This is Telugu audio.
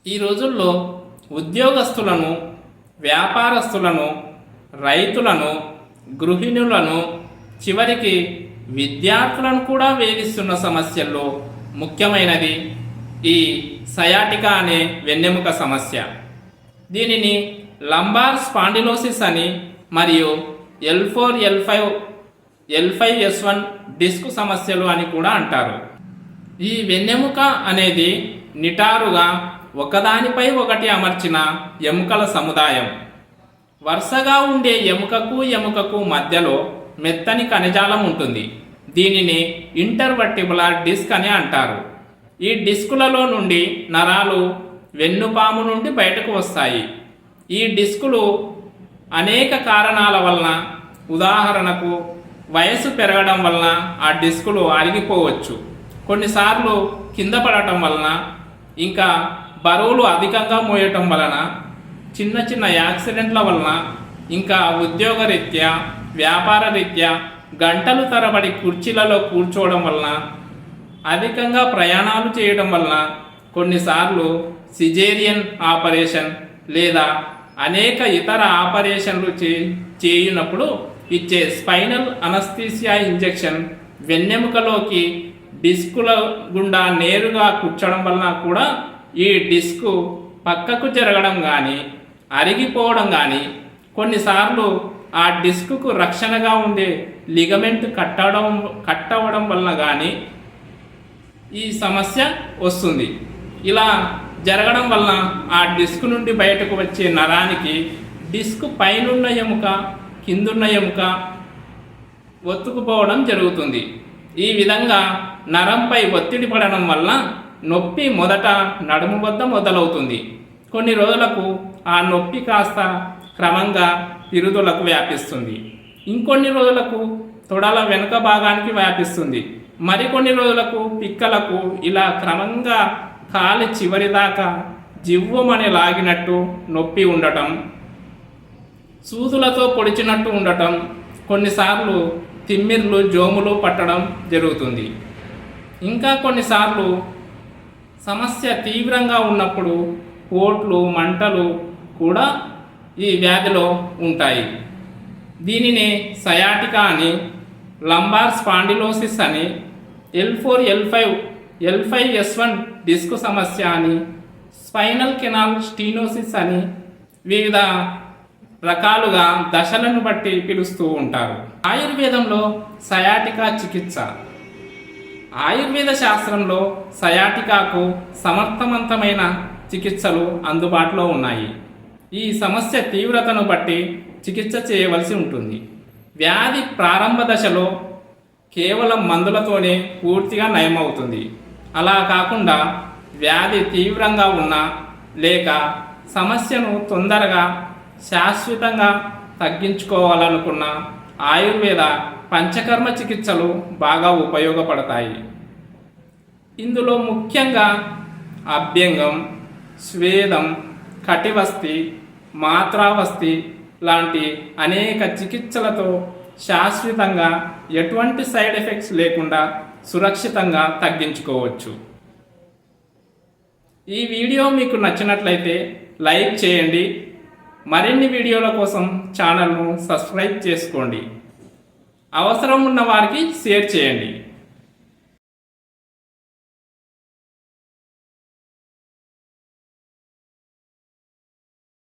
ఈ రోజుల్లో ఉద్యోగస్తులను, వ్యాపారస్తులను, రైతులను, గృహిణులను, చివరికి విద్యార్థులను కూడా వేధిస్తున్న సమస్యల్లో ముఖ్యమైనది ఈ సయాటికా అనే వెన్నెముక సమస్య. దీనిని లంబార్ స్పాండిలోసిస్ అని మరియు L4, L5, L5S1 డిస్క్ సమస్యలు అని కూడా అంటారు. ఈ వెన్నెముక అనేది నిటారుగా ఒకదానిపై ఒకటి అమర్చిన ఎముకల సముదాయం. వరుసగా ఉండే ఎముకకు మధ్యలో మెత్తని కణజాలం ఉంటుంది. దీనిని ఇంటర్వర్టిబులర్ డిస్క్ అని అంటారు. ఈ డిస్కులలో నుండి నరాలు వెన్నుపాము నుండి బయటకు వస్తాయి. ఈ డిస్కులు అనేక కారణాల వలన, ఉదాహరణకు వయసు పెరగడం వలన ఆ డిస్కులు అరిగిపోవచ్చు, కొన్నిసార్లు కింద పడటం వలన, ఇంకా బరువులు అధికంగా మోయటం వలన, చిన్న చిన్న యాక్సిడెంట్ల వలన, ఇంకా ఉద్యోగరీత్యా, వ్యాపార రీత్యా గంటలు తరబడి కుర్చీలలో కూర్చోవడం వలన, అధికంగా ప్రయాణాలు చేయడం వలన, కొన్నిసార్లు సిజేరియన్ ఆపరేషన్ లేదా అనేక ఇతర ఆపరేషన్లు చేయునప్పుడు ఇచ్చే స్పైనల్ అనస్థీసియా ఇంజెక్షన్ వెన్నెముకలోకి డిస్కుల గుండా నేరుగా కూర్చోవడం వలన కూడా ఈ డిస్కు పక్కకు జరగడం కానీ, అరిగిపోవడం కొన్నిసార్లు ఆ డిస్కుకు రక్షణగా ఉండే లిగమెంట్ కట్టవడం వలన కానీ ఈ సమస్య వస్తుంది. ఇలా జరగడం వలన ఆ డిస్క్ నుండి బయటకు వచ్చే నరానికి డిస్క్ పైనున్న ఎముక, కిందున్న ఎముక ఒత్తుకుపోవడం జరుగుతుంది. ఈ విధంగా నరంపై ఒత్తిడి పడడం వలన నొప్పి మొదట నడుము వద్ద మొదలవుతుంది. కొన్ని రోజులకు ఆ నొప్పి కాస్త క్రమంగా పిరుదులకు వ్యాపిస్తుంది. ఇంకొన్ని రోజులకు తొడల వెనుక భాగానికి వ్యాపిస్తుంది. మరికొన్ని రోజులకు పిక్కలకు, ఇలా క్రమంగా కాలి చివరి దాకా జివ్వుమని లాగినట్టు నొప్పి ఉండటం, సూదులతో పొడిచినట్టు ఉండటం, కొన్నిసార్లు తిమ్మిర్లు, జోములు పట్టడం జరుగుతుంది. ఇంకా కొన్నిసార్లు సమస్య తీవ్రంగా ఉన్నప్పుడు పోట్లు, మంటలు కూడా ఈ వ్యాధిలో ఉంటాయి. దీనిని సయాటికా అని, లంబార్ స్పాండిలోసిస్ అని, L4, L5, L5S1 డిస్క్ సమస్య అని, స్పైనల్ కెనాల్ స్టీనోసిస్ అని వివిధ రకాలుగా దశలను బట్టి పిలుస్తూ ఉంటారు. ఆయుర్వేదంలో సయాటికా చికిత్స. ఆయుర్వేద శాస్త్రంలో సయాటికాకు సమర్థవంతమైన చికిత్సలు అందుబాటులో ఉన్నాయి. ఈ సమస్య తీవ్రతను బట్టి చికిత్స చేయవలసి ఉంటుంది. వ్యాధి ప్రారంభ దశలో కేవలం మందులతోనే పూర్తిగా నయమవుతుంది. అలా కాకుండా వ్యాధి తీవ్రంగా ఉన్నా లేక సమస్యను తొందరగా శాశ్వతంగా తగ్గించుకోవాలనుకున్న ఆయుర్వేద పంచకర్మ చికిత్సలు బాగా ఉపయోగపడతాయి. ఇందులో ముఖ్యంగా అభ్యంగం, స్వేదం, కటివస్తి, మాత్రావస్తి లాంటి అనేక చికిత్సలతో శాశ్వతంగా ఎటువంటి సైడ్ ఎఫెక్ట్స్ లేకుండా సురక్షితంగా తగ్గించుకోవచ్చు. ఈ వీడియో మీకు నచ్చినట్లయితే లైక్ చేయండి. మరిన్ని వీడియోల కోసం ఛానల్ను సబ్స్క్రైబ్ చేసుకోండి. అవసరం ఉన్న వారికి షేర్ చేయండి.